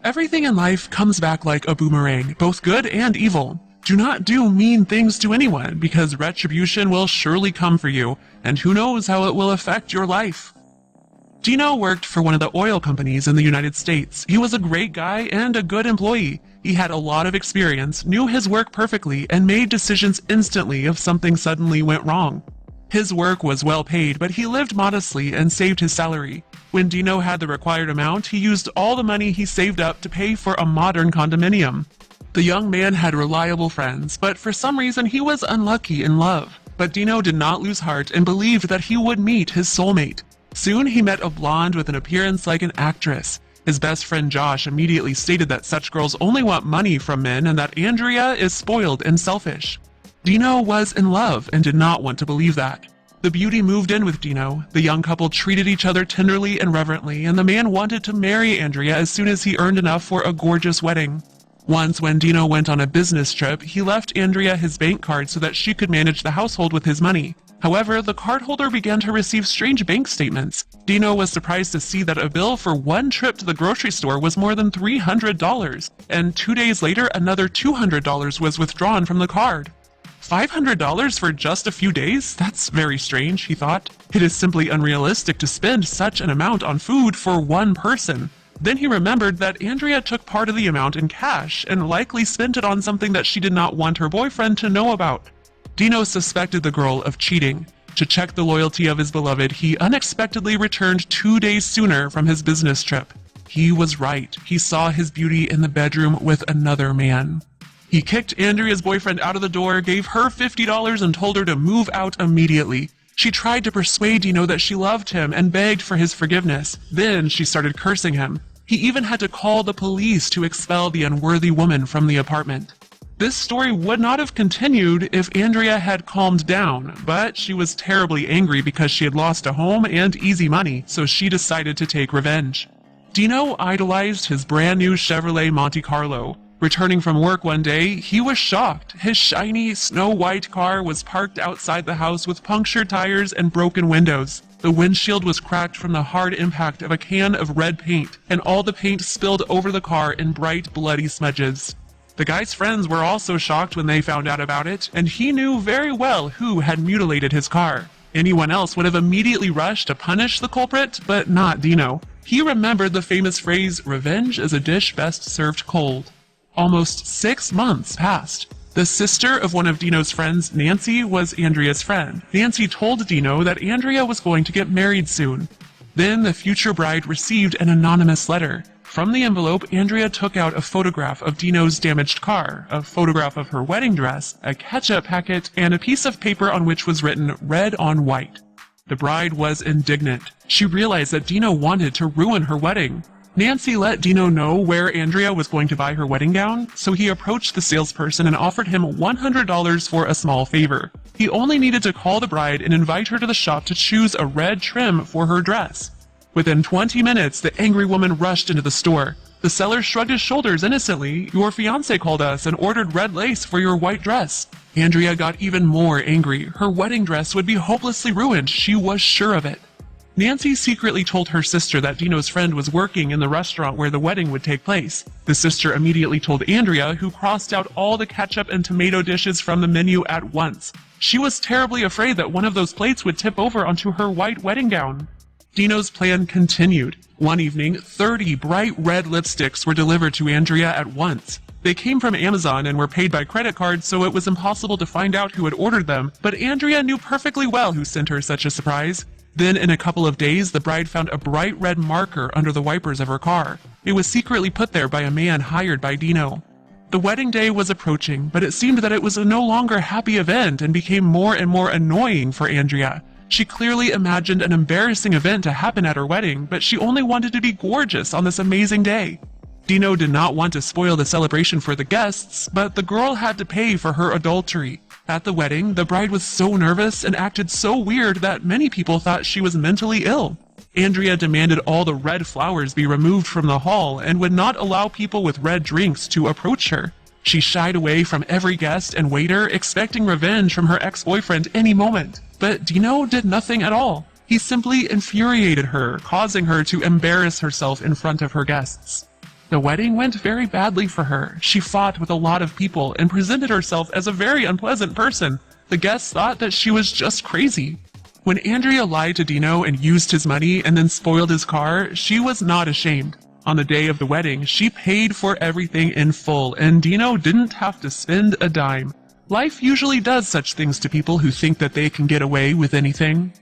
Everything in life comes back like a boomerang, both good and evil. Do not do mean things to anyone, because retribution will surely come for you, and who knows how it will affect your life. Dino worked for one of the oil companies in the United States. He was a great guy and a good employee. He had a lot of experience, knew his work perfectly, and made decisions instantly if something suddenly went wrong. His work was well paid, but he lived modestly and saved his salary. When Dino had the required amount, he used all the money he saved up to pay for a modern condominium. The young man had reliable friends, but for some reason he was unlucky in love. But Dino did not lose heart and believed that he would meet his soulmate. Soon he met a blonde with an appearance like an actress. His best friend Josh immediately stated that such girls only want money from men and that Andrea is spoiled and selfish. Dino was in love and did not want to believe that. The beauty moved in with Dino. The young couple treated each other tenderly and reverently, and the man wanted to marry Andrea as soon as he earned enough for a gorgeous wedding. Once when Dino went on a business trip, he left Andrea his bank card so that she could manage the household with his money. However, the cardholder began to receive strange bank statements. Dino was surprised to see that a bill for one trip to the grocery store was more than $300, and 2 days later another $200 was withdrawn from the card. $500 for just a few days? That's very strange, he thought. It is simply unrealistic to spend such an amount on food for one person. Then he remembered that Andrea took part of the amount in cash and likely spent it on something that she did not want her boyfriend to know about. Dino suspected the girl of cheating. To check the loyalty of his beloved, he unexpectedly returned 2 days sooner from his business trip. He was right. He saw his beauty in the bedroom with another man. He kicked Andrea's boyfriend out of the door, gave her $50 and told her to move out immediately. She tried to persuade Dino that she loved him and begged for his forgiveness. Then she started cursing him. He even had to call the police to expel the unworthy woman from the apartment. This story would not have continued if Andrea had calmed down, but she was terribly angry because she had lost a home and easy money, so she decided to take revenge. Dino idolized his brand new Chevrolet Monte Carlo. Returning from work one day, he was shocked. His shiny, snow-white car was parked outside the house with punctured tires and broken windows. The windshield was cracked from the hard impact of a can of red paint, and all the paint spilled over the car in bright, bloody smudges. The guy's friends were also shocked when they found out about it, and he knew very well who had mutilated his car. Anyone else would have immediately rushed to punish the culprit, but not Dino. He remembered the famous phrase, "Revenge is a dish best served cold." Almost 6 months passed. The sister of one of Dino's friends, Nancy, was Andrea's friend. Nancy told Dino that Andrea was going to get married soon. Then the future bride received an anonymous letter. From the envelope, Andrea took out a photograph of Dino's damaged car, a photograph of her wedding dress, a ketchup packet, and a piece of paper on which was written red on white. The bride was indignant. She realized that Dino wanted to ruin her wedding. Nancy let Dino know where Andrea was going to buy her wedding gown, so he approached the salesperson and offered him $100 for a small favor. He only needed to call the bride and invite her to the shop to choose a red trim for her dress. Within 20 minutes, the angry woman rushed into the store. The seller shrugged his shoulders innocently. "Your fiancé called us and ordered red lace for your white dress." Andrea got even more angry. Her wedding dress would be hopelessly ruined. She was sure of it. Nancy secretly told her sister that Dino's friend was working in the restaurant where the wedding would take place. The sister immediately told Andrea, who crossed out all the ketchup and tomato dishes from the menu at once. She was terribly afraid that one of those plates would tip over onto her white wedding gown. Dino's plan continued. One evening, 30 bright red lipsticks were delivered to Andrea at once. They came from Amazon and were paid by credit card, so it was impossible to find out who had ordered them, but Andrea knew perfectly well who sent her such a surprise. Then, in a couple of days, the bride found a bright red marker under the wipers of her car. It was secretly put there by a man hired by Dino. The wedding day was approaching, but it seemed that it was a no longer happy event and became more and more annoying for Andrea. She clearly imagined an embarrassing event to happen at her wedding, but she only wanted to be gorgeous on this amazing day. Dino did not want to spoil the celebration for the guests, but the girl had to pay for her adultery. At the wedding, the bride was so nervous and acted so weird that many people thought she was mentally ill. Andrea demanded all the red flowers be removed from the hall and would not allow people with red drinks to approach her. She shied away from every guest and waiter, expecting revenge from her ex-boyfriend any moment. But Dino did nothing at all. He simply infuriated her, causing her to embarrass herself in front of her guests. The wedding went very badly for her. She fought with a lot of people and presented herself as a very unpleasant person. The guests thought that she was just crazy. When Andrea lied to Dino and used his money and then spoiled his car, she was not ashamed. On the day of the wedding, she paid for everything in full, and Dino didn't have to spend a dime. Life usually does such things to people who think that they can get away with anything.